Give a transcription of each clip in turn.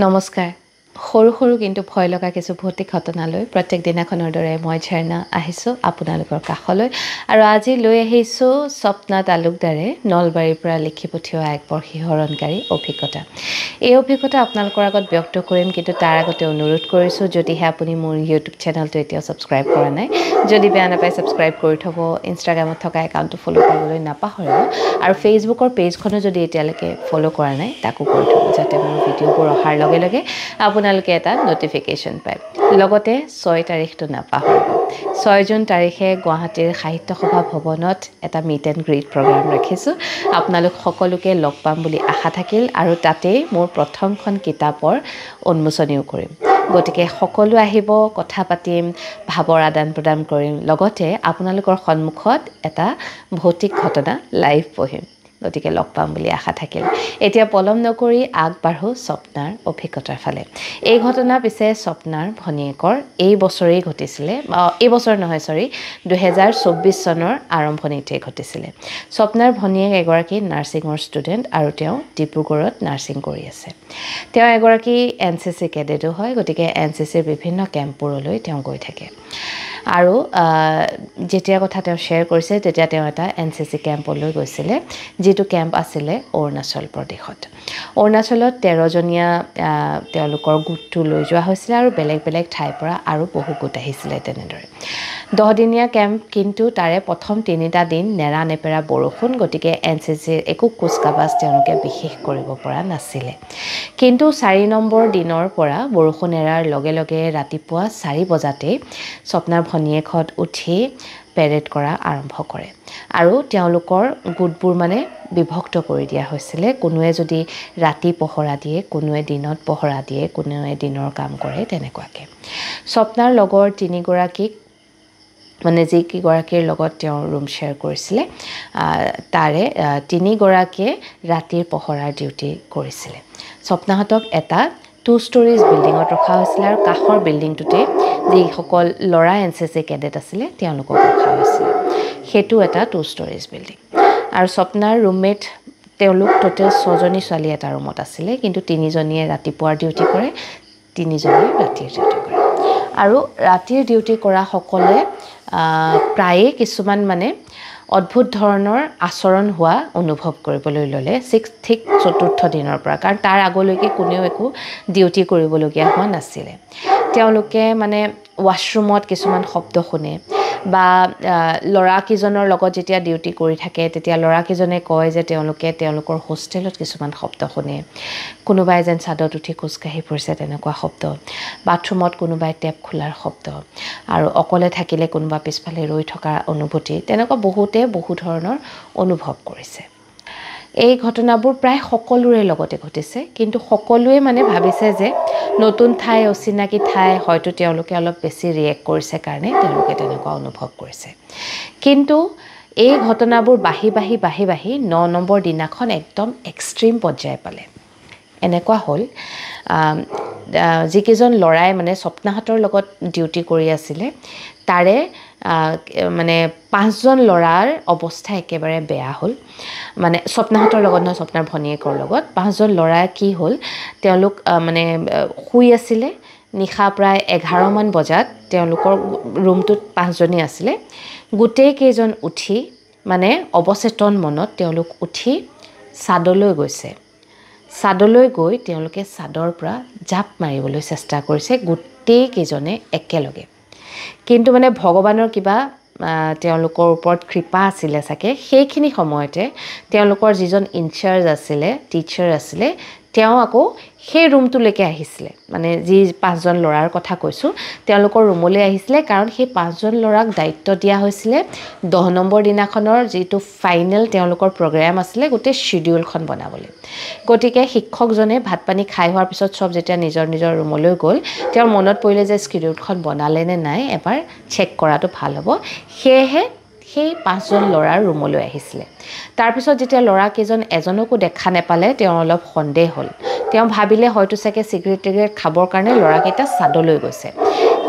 নমস্কাৰ সৰু সৰু কিন্তু ভয় লগা কিছু ভৌতিক ঘটনালৈ প্ৰত্যেক দিনাখনৰ দৰে মই ঝৰ্ণা আহিছোঁ আপোনালোকৰ কাষলৈ আৰু আজি লৈ আহিছোঁ স্বপ্না তালুকদাৰে নলবাৰীৰ পৰা লিখি পঠিওৱা এক বৰ শিহৰণকাৰী অভিজ্ঞতা। এই অভিজ্ঞতা আপোনালোকৰ আগত ব্যক্ত কৰিম, কিন্তু তাৰ আগতে অনুৰোধ কৰিছোঁ যদিহে আপুনি মোৰ ইউটিউব চেনেলটো এতিয়াও ছাবস্ক্ৰাইব কৰা নাই, যদি বেয়া নাপায় ছাবস্ক্ৰাইব কৰি থ'ব, ইনষ্টাগ্ৰামত থকা একাউণ্টটো ফ'ল' কৰিবলৈ নাপাহৰিব আৰু ফেচবুকৰ পেজখনো যদি এতিয়ালৈকে ফ'ল' কৰা নাই তাকো কৰি থ'ব, যাতে মোৰ ভিডিঅ'বোৰ অহাৰ লগে লগে আপোনালোকে এটা নটিফিকেশ্যন পায়। লগতে 6 তাৰিখটো নাপাহৰিব। 6 জুন তাৰিখে গুৱাহাটীৰ সাহিত্য সভা ভৱনত এটা মিট এণ্ড গ্ৰীট প্ৰগ্ৰাম ৰাখিছোঁ। আপোনালোক সকলোকে লগ পাম বুলি আশা থাকিল আৰু তাতেই মোৰ প্ৰথমখন কিতাপৰ উন্মোচনীও কৰিম। গতিকে সকলো আহিব, কথা পাতিম, ভাৱৰ আদান প্ৰদান কৰিম, লগতে আপোনালোকৰ সন্মুখত এটা ভৌতিক ঘটনা লাইভ পঢ়িম। গতিকে লগ পাম বুলি আশা থাকিল। এতিয়া পলম নকৰি আগবাঢ়ো স্বপ্নাৰ অভিজ্ঞতাৰ ফালে। এই ঘটনা পিছে স্বপ্নাৰ ভনীয়েকৰ এই বছৰেই ঘটিছিলে, এই বছৰ নহয় 2024 চনৰ আৰম্ভণিতে ঘটিছিলে। স্বপ্নাৰ ভনীয়েক এগৰাকী নাৰ্ছিঙৰ ষ্টুডেণ্ট আৰু তেওঁ ডিব্ৰুগড়ত নাৰ্ছিং কৰি আছে। তেওঁ এগৰাকী NCC কেডেটো হয়, গতিকে NCCৰ বিভিন্ন কেম্পবোৰলৈ তেওঁ গৈ থাকে। আৰু যেতিয়া কথা তেওঁ শ্বেয়াৰ কৰিছে, তেতিয়া তেওঁ এটা NCC কেম্পলৈ গৈছিলে, যিটো কেম্প আছিলে অৰুণাচল প্ৰদেশত। অৰুণাচলত 13জনীয়া তেওঁলোকৰ গোটটো লৈ যোৱা হৈছিলে আৰু বেলেগ বেলেগ ঠাইৰ পৰা আৰু বহু গোট আহিছিলে তেনেদৰে। 10 দিনীয়া কেম্প, কিন্তু তাৰে প্ৰথম 3টা দিন নেৰা নেপেৰা বৰষুণ, গতিকে NCCৰ একো কুচকাৱাজ তেওঁলোকে বিশেষ কৰিব পৰা নাছিলে। কিন্তু 4 নম্বৰ দিনৰ পৰা বৰষুণ এৰাৰ লগে লগে ৰাতিপুৱা 4 বজাতেই স্বপ্নাৰ ভনীয়েকহঁত উঠি পেৰেড কৰা আৰম্ভ কৰে আৰু তেওঁলোকৰ গোটবোৰ মানে বিভক্ত কৰি দিয়া হৈছিলে। কোনোৱে যদি ৰাতি পহৰা দিয়ে, কোনোৱে দিনত পহৰা দিয়ে, কোনোৱে দিনৰ কাম কৰে, তেনেকুৱাকৈ। স্বপ্নাৰ লগৰ 3গৰাকীক, মানে যিকেইগৰাকীৰ লগত তেওঁ ৰুম শ্বেয়াৰ কৰিছিলে, তাৰে 3গৰাকীয়ে ৰাতিৰ পহৰাৰ ডিউটি কৰিছিলে। স্বপ্নাহঁতক এটা 2 stories বিল্ডিঙত ৰখা হৈছিলে আৰু কাষৰ বিল্ডিংটোতে যিসকল ল'ৰা NCC কেডেট আছিলে তেওঁলোকক ৰখা হৈছিলে। সেইটো এটা 2 stories বিল্ডিং। আৰু স্বপ্নাৰ ৰুমমেট, তেওঁলোক টোটেল 6জনী ছোৱালী এটা ৰুমত আছিলে, কিন্তু 3জনীয়ে ৰাতিপুৱাৰ ডিউটি কৰে, 3জনীয়ে ৰাতিৰ ডিউটি কৰে। আৰু ৰাতিৰ ডিউটি কৰা সকলে প্ৰায়ে কিছুমান মানে অদ্ভুত ধৰণৰ আচৰণ হোৱা অনুভৱ কৰিবলৈ ল'লে ঠিক 4ৰ্থ দিনৰ পৰা, কাৰণ তাৰ আগলৈকে কোনেও একো ডিউটি কৰিবলগীয়া হোৱা নাছিলে। তেওঁলোকে মানে ৱাশ্বৰুমত কিছুমান শব্দ শুনে, বা ল'ৰাকেইজনৰ লগত যেতিয়া ডিউটি কৰি থাকে তেতিয়া ল'ৰাকেইজনে কয় যে তেওঁলোকৰ হোষ্টেলত কিছুমান শব্দ শুনে, কোনোবাই যেন চাদত উঠি খোজকাঢ়ি ফুৰিছে তেনেকুৱা শব্দ, বাথৰুমত কোনোবাই টেপ খোলাৰ শব্দ, আৰু অকলে থাকিলে কোনোবা পিছফালে ৰৈ থকাৰ অনুভূতি, তেনেকুৱা বহু ধৰণৰ অনুভৱ কৰিছে। এই ঘটনাবোৰ প্ৰায় সকলোৰে লগতে ঘটিছে, কিন্তু সকলোৱে মানে ভাবিছে যে নতুন ঠাই, অচিনাকি ঠাই, হয়তো তেওঁলোকে অলপ বেছি ৰিয়েক্ট কৰিছে কাৰণে তেওঁলোকে তেনেকুৱা অনুভৱ কৰিছে। কিন্তু এই ঘটনাবোৰ বাঢ়ি 9 নম্বৰ দিনাখন একদম এক্সট্ৰিম পৰ্যায় পালে। এনেকুৱা হ'ল, যিকেইজন ল'ৰাই মানে স্বপ্নাহঁতৰ লগত ডিউটি কৰি আছিলে, তাৰে মানে 5জন ল'ৰাৰ অৱস্থা একেবাৰে বেয়া হ'ল। মানে স্বপ্নাহঁতৰ লগত নহয়, স্বপ্নাৰ ভনীয়েকৰ লগত 5জন ল'ৰা কি হ'ল, তেওঁলোক মানে শুই আছিলে। নিশা প্ৰায় 11মান বজাত তেওঁলোকৰ ৰুমটোত 5জনী আছিলে, গোটেই কেইজন উঠি মানে অৱচেতন মনত তেওঁলোক উঠি ছাদলৈ গৈছে। ছাদলৈ গৈ তেওঁলোকে ছাদৰ পৰা জাপ মাৰিবলৈ চেষ্টা কৰিছে গোটেই কেইজনে একেলগে। কিন্তু মানে ভগৱানৰ কিবা তেওঁলোকৰ ওপৰত কৃপা আছিলে চাগে, সেইখিনি সময়তে তেওঁলোকৰ যিজন ইনচাৰ্জ আছিলে, টিচাৰ আছিলে, তেওঁ আকৌ সেই ৰুমটোলৈকে আহিছিলে। মানে যি 5জন ল'ৰাৰ কথা কৈছোঁ, তেওঁলোকৰ ৰুমলৈ আহিছিলে, কাৰণ সেই 5জন ল'ৰাক দায়িত্ব দিয়া হৈছিলে 10 নম্বৰ দিনাখনৰ যিটো ফাইনেল তেওঁলোকৰ প্ৰগ্ৰেম আছিলে, গোটেই শ্বিডিউলখন বনাবলৈ। গতিকে শিক্ষকজনে ভাত পানী খাই হোৱাৰ পিছত চব যেতিয়া নিজৰ ৰুমলৈ গ'ল, তেওঁৰ মনত পৰিলে যে শ্বিডিউলখন বনালে নে নাই এবাৰ চেক কৰাটো ভাল হ'ব, সেয়েহে সেই 5জন ল'ৰাৰ ৰুমলৈ আহিছিলে। তাৰপিছত যেতিয়া ল'ৰাকেইজন এজনকো দেখা নাপালে, তেওঁ অলপ সন্দেহ হ'ল। তেওঁ ভাবিলে হয়তো চাগে চিগাৰেট খাবৰ কাৰণে ল'ৰাকেইটা ছাদলৈ গৈছে।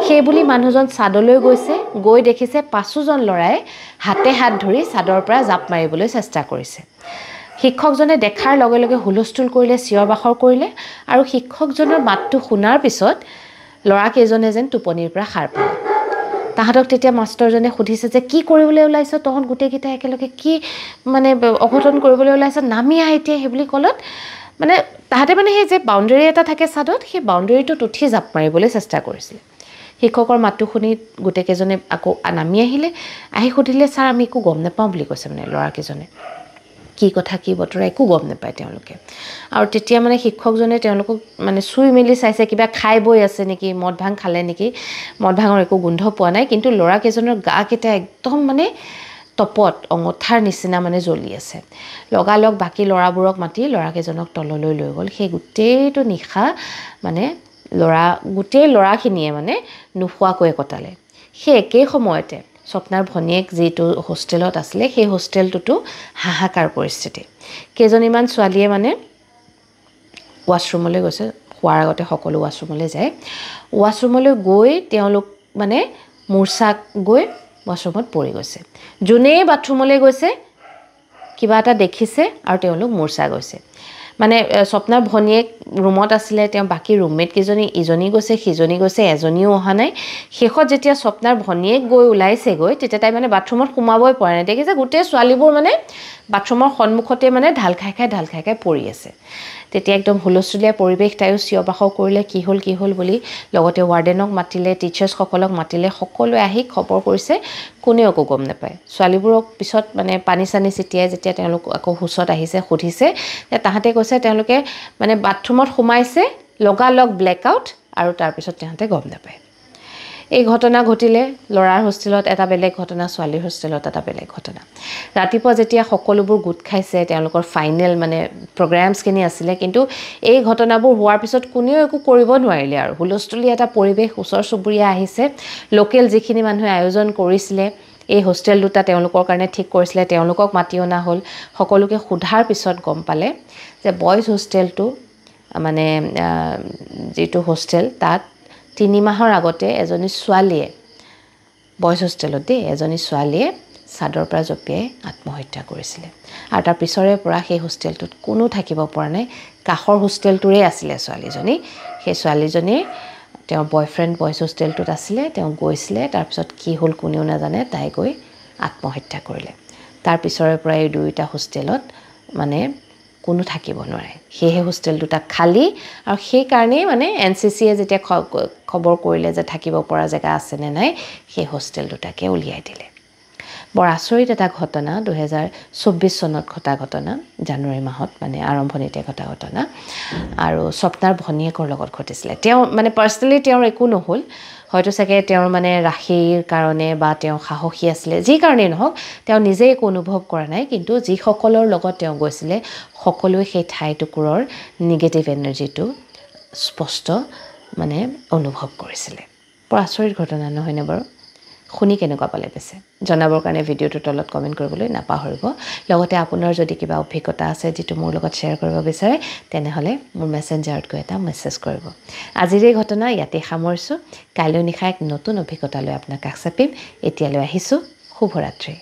সেইবুলি মানুহজন ছাদলৈ গৈছে, গৈ দেখিছে 5জন ল'ৰাই হাতে হাত ধৰি ছাদৰ পৰা জাপ মাৰিবলৈ চেষ্টা কৰিছে। শিক্ষকজনে দেখাৰ লগে লগে হুলস্থুল কৰিলে, চিঞৰ বাখৰ কৰিলে আৰু শিক্ষকজনৰ মাতটো শুনাৰ পিছত ল'ৰাকেইজনে যেন টোপনিৰ পৰা সাৰ পালে। তাহাঁতক তেতিয়া মাষ্টৰজনে সুধিছে যে কি কৰিবলৈ ওলাইছ, তহঁত গোটেইকেইটা একেলগে কি মানে অঘটন কৰিবলৈ ওলাইছ, নামি আহ এতিয়া সেই বুলি ক'লত মানে তাহাঁতে মানে সেই যে বাউণ্ডেৰী এটা থাকে ছাদত, সেই বাউণ্ডেৰীটোত উঠি জাপ মাৰিবলৈ চেষ্টা কৰিছিলে। শিক্ষকৰ মাতটো শুনি গোটেইকেইজনে আকৌ নামি আহিলে, আহি সুধিলে ছাৰ আমি একো গম নাপাওঁ বুলি কৈছে মানে ল'ৰাকেইজনে। কি কথা কি বতৰা একো গম নাপায় তেওঁলোকে। আৰু তেতিয়া মানে শিক্ষকজনে তেওঁলোকক মানে চুই মেলি চাইছে কিবা খাই বৈ আছে নেকি, মদ ভাং খালে নেকি, মদ ভাঙৰ একো গোন্ধ পোৱা নাই, কিন্তু ল'ৰাকেইজনৰ গাকেইটা একদম মানে তপত অঙঠাৰ নিচিনা মানে জ্বলি আছে। লগালগ বাকী ল'ৰাবোৰক মাতি ল'ৰাকেইজনক তললৈ লৈ গ'ল। সেই গোটেইটো নিশা মানে গোটেই ল'ৰাখিনিয়ে মানে নোখোৱাকৈ কটালে। সেই একেই সময়তে স্বপ্নাৰ ভনীয়েক যিটো হোষ্টেলত আছিলে সেই হোষ্টেলটোতো হাহাকাৰ পৰিস্থিতি। কেইজনীমান ছোৱালীয়ে মানে ৱাছৰুমলৈ গৈছে, খোৱাৰ আগতে সকলো ৱাছৰুমলৈ যায়। ৱাছৰুমলৈ গৈ তেওঁলোক মানে মূৰ্ছা গৈ ৱাছৰুমত পৰি গৈছে। যোনেই বাথৰুমলৈ গৈছে কিবা এটা দেখিছে আৰু তেওঁলোক মূৰ্ছা গৈছে। মানে স্বপ্নাৰ ভনীয়েক ৰুমত আছিলে, তেওঁ বাকী ৰুমমেট কেইজনী ইজনী গৈছে সিজনী গৈছে, এজনীও অহা নাই। শেষত যেতিয়া স্বপ্নাৰ ভনীয়েক গৈ ওলাইছেগৈ তেতিয়া তাই মানে বাথৰুমত সোমাবই পৰা নাই। দেখিছে গোটেই ছোৱালীবোৰ মানে বাথৰুমৰ সন্মুখতে মানে ঢাল খাই খাই পৰি আছে। তেতিয়া একদম হুলস্থুলীয়া পৰিৱেশ, তাইও চিঞৰ বাখৰ কৰিলে কি হ'ল বুলি। লগতে ৱাৰ্ডেনক মাতিলে, টিচাৰ্ছসকলক মাতিলে, সকলোৱে আহি খবৰ কৰিছে, কোনেও একো গম নাপায়। ছোৱালীবোৰক পিছত মানে পানী চানী ছিটিয়াই যেতিয়া তেওঁলোক আকৌ হুচত আহিছে সুধিছে, তাহাঁতে কৈছে তেওঁলোকে মানে বাথৰুমত সোমাইছে, লগালগ ব্লেকআউট আৰু তাৰপিছত তাহাঁতে গম নাপায়। এই ঘটনা ঘটিলে ল'ৰাৰ হোষ্টেলত এটা বেলেগ ঘটনা, ছোৱালীৰ হোষ্টেলত এটা বেলেগ ঘটনা। ৰাতিপুৱা যেতিয়া সকলোবোৰ গোট খাইছে, তেওঁলোকৰ ফাইনেল মানে প্ৰগ্ৰামছখিনি আছিলে, কিন্তু এই ঘটনাবোৰ হোৱাৰ পিছত কোনেও একো কৰিব নোৱাৰিলে আৰু হুলস্থুলীয়া এটা পৰিৱেশ। ওচৰ চুবুৰীয়া আহিছে, লোকেল যিখিনি মানুহে আয়োজন কৰিছিলে এই হোষ্টেল দুটা তেওঁলোকৰ কাৰণে ঠিক কৰিছিলে, তেওঁলোকক মাতি অনা হ'ল। সকলোকে সোধাৰ পিছত গম পালে যে বইজ হোষ্টেলটো মানে যিটো হোষ্টেল তাত 3 মাহৰ আগতে এজনী ছোৱালীয়ে বইজ হোষ্টেলত এজনী ছোৱালীয়ে চাদৰ পৰা জঁপিয়াই আত্মহত্যা কৰিছিলে। আৰু তাৰ পিছৰে পৰা সেই হোষ্টেলটোত কোনো থাকিব পৰা নাই। কাষৰ হোষ্টেলটোৰে আছিলে ছোৱালীজনী। সেই ছোৱালীজনীয়ে তেওঁৰ বয়ফ্ৰেণ্ড বইজ হোষ্টেলটোত আছিলে, তেওঁ গৈছিলে, তাৰপিছত কি হ'ল কোনেও নাজানে, তাই গৈ আত্মহত্যা কৰিলে। তাৰ পিছৰে পৰা এই দুয়োটা হোষ্টেলত মানে কোনো থাকিব নোৱাৰে। সেয়েহে হোষ্টেল দুটা খালী, আৰু সেইকাৰণেই মানে NCCয়ে যেতিয়া খবৰ কৰিলে যে থাকিব পৰা জেগা আছেনে নাই, সেই হোষ্টেল দুটাকে উলিয়াই দিলে। বৰ আচৰিত এটা ঘটনা, 2024 চনত ঘটা ঘটনা, জানুৱাৰী মাহত মানে আৰম্ভণিতে ঘটা ঘটনা। আৰু স্বপ্নাৰ ভনীয়েকৰ লগত ঘটিছিলে। তেওঁ মানে পাৰ্চনেলি তেওঁৰ একো নহ'ল, হয়তো চাগে তেওঁৰ মানে ৰাশিৰ কাৰণে বা তেওঁ সাহসী আছিলে, যি কাৰণেই নহওক তেওঁ নিজে একো অনুভৱ কৰা নাই, কিন্তু যিসকলৰ লগত তেওঁ গৈছিলে সকলোৱে সেই ঠাইটুকুৰৰ নিগেটিভ এনাৰ্জিটো স্পষ্ট মানে অনুভৱ কৰিছিলে। বৰ আচৰিত ঘটনা নহয়নে বাৰু? শুনি কেনেকুৱা পালে পিছে জনাবৰ কাৰণে ভিডিঅ'টোৰ তলত কমেণ্ট কৰিবলৈ নাপাহৰিব। লগতে আপোনাৰ যদি কিবা অভিজ্ঞতা আছে যিটো মোৰ লগত শ্বেয়াৰ কৰিব বিচাৰে, তেনেহ'লে মোৰ মেছেঞ্জাৰত গৈ এটা মেছেজ কৰিব। আজিৰ এই ঘটনা ইয়াতে সামৰিছোঁ। কাইলৈ নিশা এক নতুন অভিজ্ঞতা লৈ আপোনাক কাষ চাপিম। এতিয়ালৈ আহিছোঁ, শুভৰাত্ৰি।